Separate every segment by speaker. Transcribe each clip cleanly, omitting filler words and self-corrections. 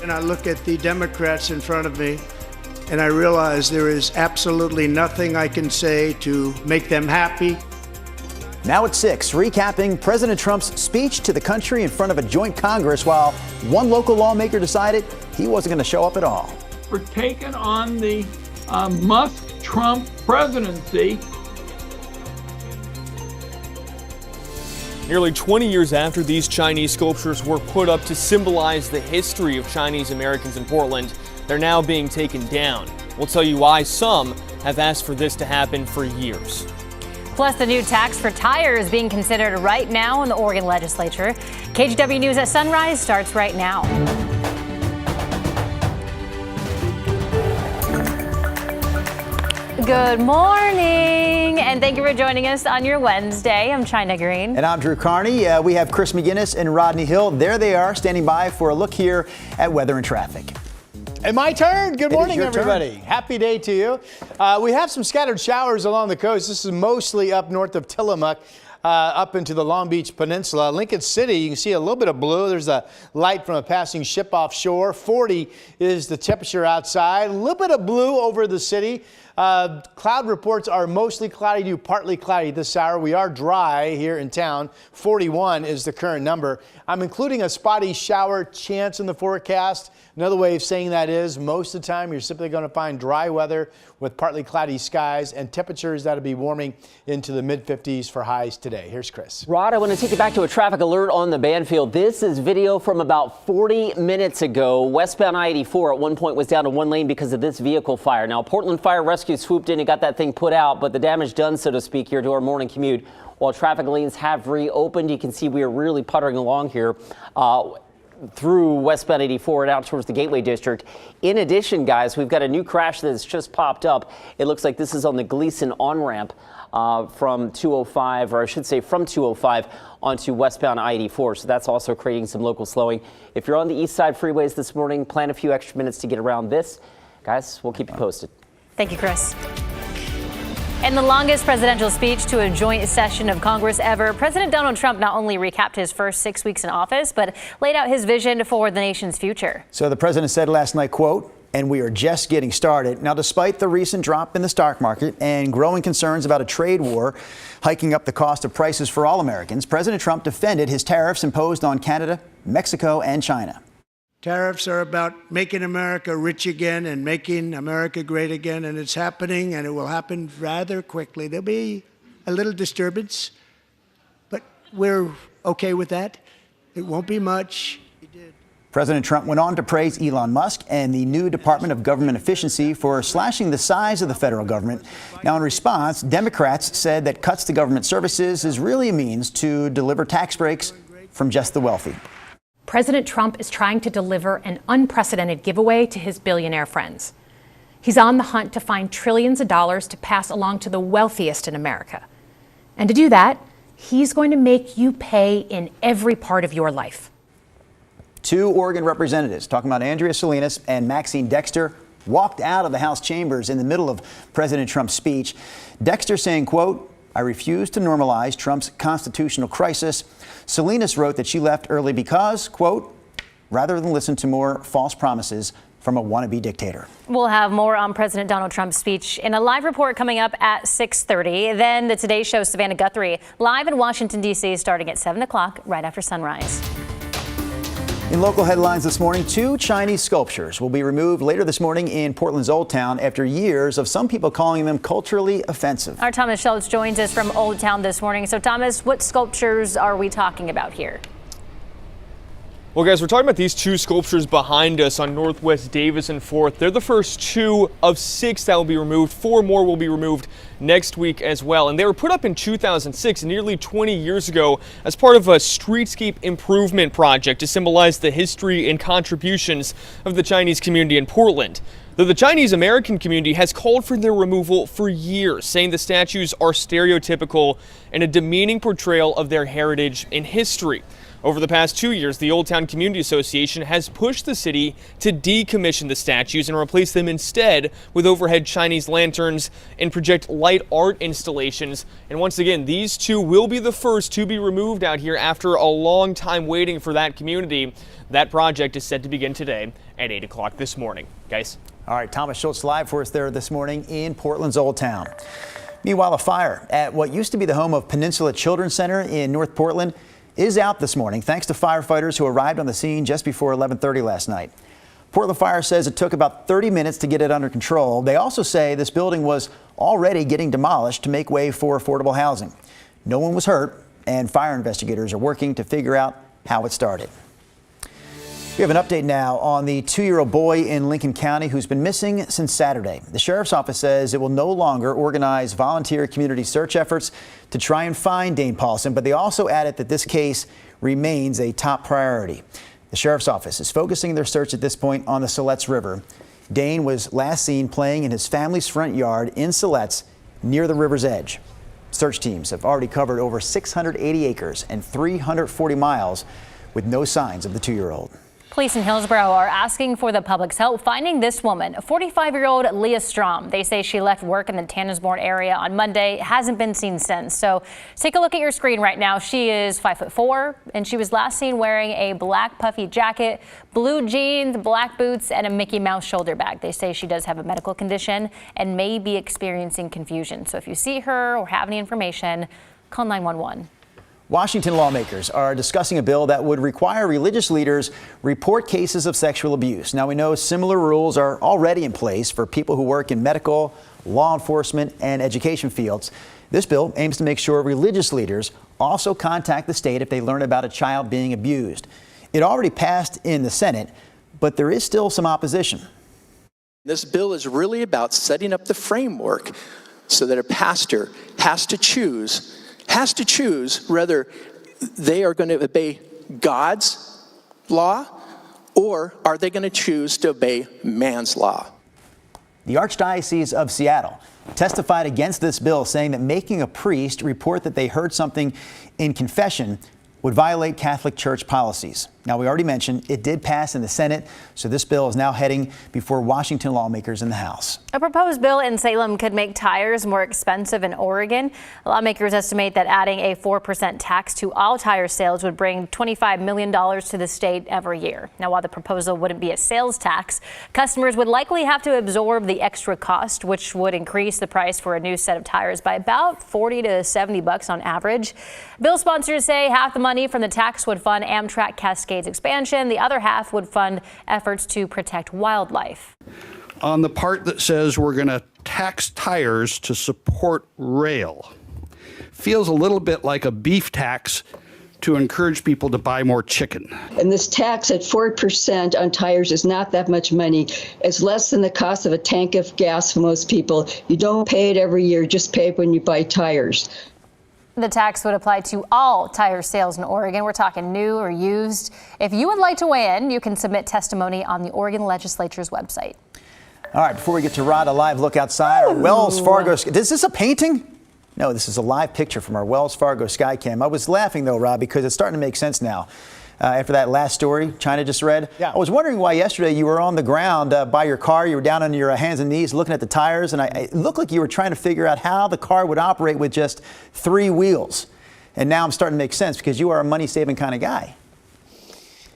Speaker 1: And I look at the Democrats in front of me, and I realize there is absolutely nothing I can say to make them happy.
Speaker 2: Now at 6, recapping President Trump's speech to the country in front of a joint Congress while one local lawmaker decided he wasn't going to show up at all.
Speaker 3: We're taking on the Musk-Trump presidency.
Speaker 4: Nearly 20 years after these Chinese sculptures were put up to symbolize the history of Chinese Americans in Portland, they're now being taken down. We'll tell you why some have asked for this to happen for years.
Speaker 5: Plus, the new tax for tires being considered right now in the Oregon legislature. KGW News at Sunrise starts right now. Good morning, and thank you for joining us on your Wednesday. I'm China Green.
Speaker 2: And I'm Drew Carney. We have Chris McGinnis and Rodney Hill. There they are, standing by for a look here at weather and traffic.
Speaker 6: And my turn. Good morning, everybody.
Speaker 2: Turn.
Speaker 6: Happy day to you. We have some scattered showers along the coast. This is mostly up north of Tillamook, up into the Long Beach Peninsula. Lincoln City, you can see a little bit of blue. There's a light from a passing ship offshore. 40 is the temperature outside. A little bit of blue over the city. Cloud reports are mostly cloudy to partly cloudy this hour. We are dry here in town. 41 is the current number. I'm including a spotty shower chance in the forecast. Another way of saying that is most of the time you're simply going to find dry weather with partly cloudy skies and temperatures that'll be warming into the mid-50s for highs today. Here's Chris.
Speaker 7: Rod, I want to take you back to a traffic alert on the Banfield. This is video from about 40 minutes ago. Westbound I-84 at one point was down to one lane because of this vehicle fire. Now, Portland Fire Rescue swooped in and got that thing put out, but the damage done, so to speak, here to our morning commute. While traffic lanes have reopened, you can see we are really puttering along here through westbound 84 and out towards the Gateway District. In addition, guys, we've got a new crash that's just popped up. It looks like this is on the Gleason on-ramp from 205, or I should say from 205 onto westbound I-84. So that's also creating some local slowing. If you're on the east side freeways this morning, plan a few extra minutes to get around this. Guys, we'll keep you posted.
Speaker 5: Thank you, Chris. In the longest presidential speech to a joint session of Congress ever, President Donald Trump not only recapped his first 6 weeks in office, but laid out his vision for the nation's future.
Speaker 2: So the president said last night, quote, "And we are just getting started." Now, despite the recent drop in the stock market and growing concerns about a trade war hiking up the cost of prices for all Americans, President Trump defended his tariffs imposed on Canada, Mexico, and China.
Speaker 1: Tariffs are about making America rich again and making America great again, and it's happening, and it will happen rather quickly. There'll be a little disturbance, but we're okay with that. It won't be much.
Speaker 2: President Trump went on to praise Elon Musk and the new Department of Government Efficiency for slashing the size of the federal government. Now, in response, Democrats said that cuts to government services is really a means to deliver tax breaks from just the wealthy.
Speaker 8: President Trump is trying to deliver an unprecedented giveaway to his billionaire friends. He's on the hunt to find trillions of dollars to pass along to the wealthiest in America. And to do that, he's going to make you pay in every part of your life.
Speaker 2: Two Oregon representatives, talking about Andrea Salinas and Maxine Dexter, walked out of the House chambers in the middle of President Trump's speech. Dexter saying, quote, "I refuse to normalize Trump's constitutional crisis." Salinas wrote that she left early because, quote, "rather than listen to more false promises from a wannabe dictator."
Speaker 5: We'll have more on President Donald Trump's speech in a live report coming up at 6:30. Then the Today Show Savannah Guthrie live in Washington, D.C. starting at 7 o'clock right after sunrise.
Speaker 2: In local headlines this morning, two Chinese sculptures will be removed later this morning in Portland's Old Town after years of some people calling them culturally offensive.
Speaker 5: Our Thomas Schultz joins us from Old Town this morning. So, Thomas, what sculptures are we talking about here?
Speaker 4: Well, guys, we're talking about these two sculptures behind us on Northwest Davis and 4th. They're the first 2 of 6 that will be removed. 4 more will be removed next week as well. And they were put up in 2006, nearly 20 years ago, as part of a streetscape improvement project to symbolize the history and contributions of the Chinese community in Portland. Though the Chinese American community has called for their removal for years, saying the statues are stereotypical and a demeaning portrayal of their heritage and history. Over the past 2 years, the Old Town Community Association has pushed the city to decommission the statues and replace them instead with overhead Chinese lanterns and project light art installations. And once again, these two will be the first to be removed out here after a long time waiting for that community. That project is set to begin today at 8 o'clock this morning. Guys.
Speaker 2: All right, Thomas Schultz live for us there this morning in Portland's Old Town. Meanwhile, a fire at what used to be the home of Peninsula Children's Center in North Portland is out this morning thanks to firefighters who arrived on the scene just before 11:30 last night. Portland Fire says it took about 30 minutes to get it under control. They also say this building was already getting demolished to make way for affordable housing. No one was hurt, and fire investigators are working to figure out how it started. We have an update now on the 2-year-old boy in Lincoln County who's been missing since Saturday. The sheriff's office says it will no longer organize volunteer community search efforts to try and find Dane Paulson, but they also added that this case remains a top priority. The sheriff's office is focusing their search at this point on the Siletz River. Dane was last seen playing in his family's front yard in Siletz near the river's edge. Search teams have already covered over 680 acres and 340 miles with no signs of the 2-year-old.
Speaker 5: Police in Hillsborough are asking for the public's help finding this woman, 45-year-old Leah Strom. They say she left work in the Tannersbourne area on Monday, hasn't been seen since. So take a look at your screen right now. She is 5'4", and she was last seen wearing a black puffy jacket, blue jeans, black boots, and a Mickey Mouse shoulder bag. They say she does have a medical condition and may be experiencing confusion. So if you see her or have any information, call 911.
Speaker 2: Washington lawmakers are discussing a bill that would require religious leaders report cases of sexual abuse. Now, we know similar rules are already in place for people who work in medical, law enforcement, and education fields. This bill aims to make sure religious leaders also contact the state if they learn about a child being abused. It already passed in the Senate, but there is still some opposition.
Speaker 9: This bill is really about setting up the framework so that a pastor has to choose whether they are going to obey God's law or are they going to choose to obey man's law.
Speaker 2: The Archdiocese of Seattle testified against this bill, saying that making a priest report that they heard something in confession would violate Catholic Church policies. Now, we already mentioned it did pass in the Senate, so this bill is now heading before Washington lawmakers in the House.
Speaker 5: A proposed bill in Salem could make tires more expensive in Oregon. Lawmakers estimate that adding a 4% tax to all tire sales would bring $25 million to the state every year. Now, while the proposal wouldn't be a sales tax, customers would likely have to absorb the extra cost, which would increase the price for a new set of tires by about $40 to $70 on average. Bill sponsors say half the money from the tax would fund Amtrak Cascades expansion. The other half would fund efforts to protect wildlife.
Speaker 10: On the part that says we're going to tax tires to support rail, feels a little bit like a beef tax to encourage people to buy more chicken.
Speaker 11: And this tax at 4% on tires is not that much money. It's less than the cost of a tank of gas for most people. You don't pay it every year, just pay it when you buy tires.
Speaker 5: The tax would apply to all tire sales in Oregon. We're talking new or used. If you would like to weigh in, you can submit testimony on the Oregon Legislature's website.
Speaker 2: All right, before we get to Rod, a live look outside our Wells Fargo. Is this a painting? No, this is a live picture from our Wells Fargo Skycam. I was laughing, though, Rob, because it's starting to make sense now. After that last story China just read.
Speaker 6: Yeah.
Speaker 2: I was wondering why yesterday you were on the ground by your car. You were down on your hands and knees looking at the tires, and it looked like you were trying to figure out how the car would operate with just 3 wheels. And now I'm starting to make sense because you are a money-saving kind of guy.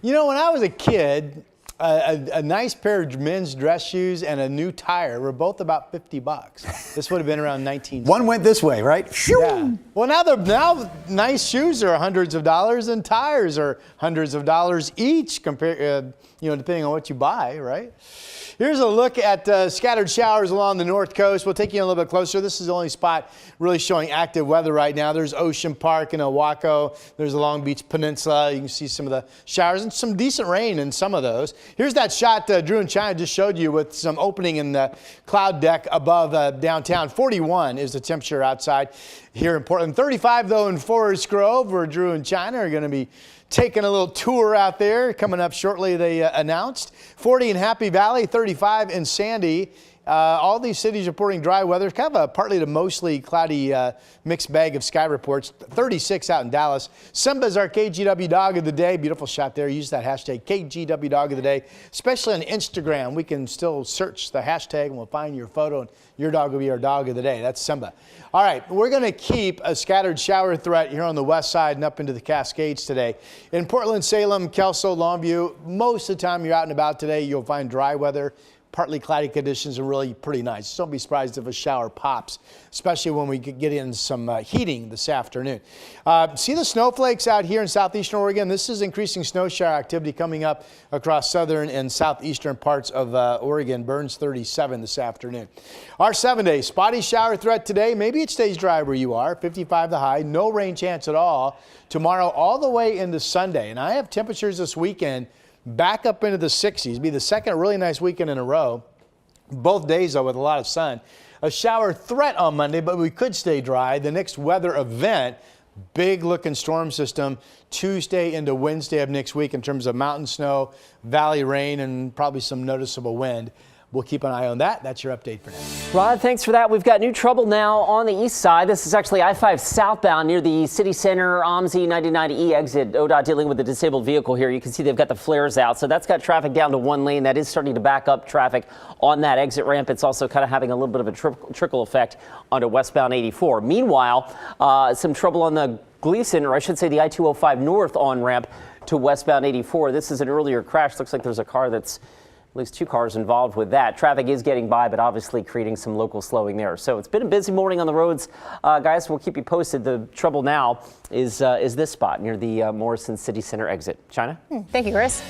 Speaker 6: You know, when I was a kid, a nice pair of men's dress shoes and a new tire were both about $50. This would have been around 19.
Speaker 2: One went this way, right?
Speaker 6: Yeah. Well, now nice shoes are hundreds of dollars and tires are hundreds of dollars each, compared, depending on what you buy, right? Here's a look at scattered showers along the north coast. We'll take you a little bit closer. This is the only spot really showing active weather right now. There's Ocean Park in Owaco. There's the Long Beach Peninsula. You can see some of the showers and some decent rain in some of those. Here's that shot Drew and China just showed you with some opening in the cloud deck above downtown. 41 is the temperature outside here in Portland. 35, though, in Forest Grove, where Drew and China are going to be taking a little tour out there coming up shortly, they announced. 40 in Happy Valley, 35 in Sandy. All these cities reporting dry weather. It's kind of a partly to mostly cloudy mixed bag of sky reports. 36 out in Dallas. Simba's our KGW dog of the day. Beautiful shot there. Use that hashtag KGW dog of the day, especially on Instagram. We can still search the hashtag and we'll find your photo and your dog will be our dog of the day. That's Simba. All right, we're going to keep a scattered shower threat here on the west side and up into the Cascades today. In Portland, Salem, Kelso, Longview, most of the time you're out and about today, you'll find dry weather. Partly cloudy conditions and really pretty nice. Just don't be surprised if a shower pops, especially when we get in some heating this afternoon. See the snowflakes out here in southeastern Oregon? This is increasing snow shower activity coming up across southern and southeastern parts of Oregon. Burns 37 this afternoon. Our 7-day spotty shower threat today. Maybe it stays dry where you are. 55 the high. No rain chance at all. Tomorrow all the way into Sunday. And I have temperatures this weekend back up into the 60s. It'll be the second really nice weekend in a row. Both days, though, with a lot of sun. A shower threat on Monday, but we could stay dry. The next weather event, big looking storm system, Tuesday into Wednesday of next week in terms of mountain snow, valley rain, and probably some noticeable wind. We'll keep an eye on that. That's your update for now.
Speaker 7: Rod, thanks for that. We've got new trouble now on the east side. This is actually I-5 southbound near the city center, OMSI 99E exit. ODOT dealing with a disabled vehicle here. You can see they've got the flares out. So that's got traffic down to one lane. That is starting to back up traffic on that exit ramp. It's also kind of having a little bit of a trickle effect onto westbound 84. Meanwhile, some trouble on the Gleason, or I should say the I-205 north on ramp to westbound 84. This is an earlier crash. Looks like there's a car that's at least two cars involved with that. Traffic is getting by, but obviously creating some local slowing there. So it's been a busy morning on the roads. Guys, we'll keep you posted. The trouble now is this spot near the Morrison City Center exit. China?
Speaker 5: Thank you, Chris.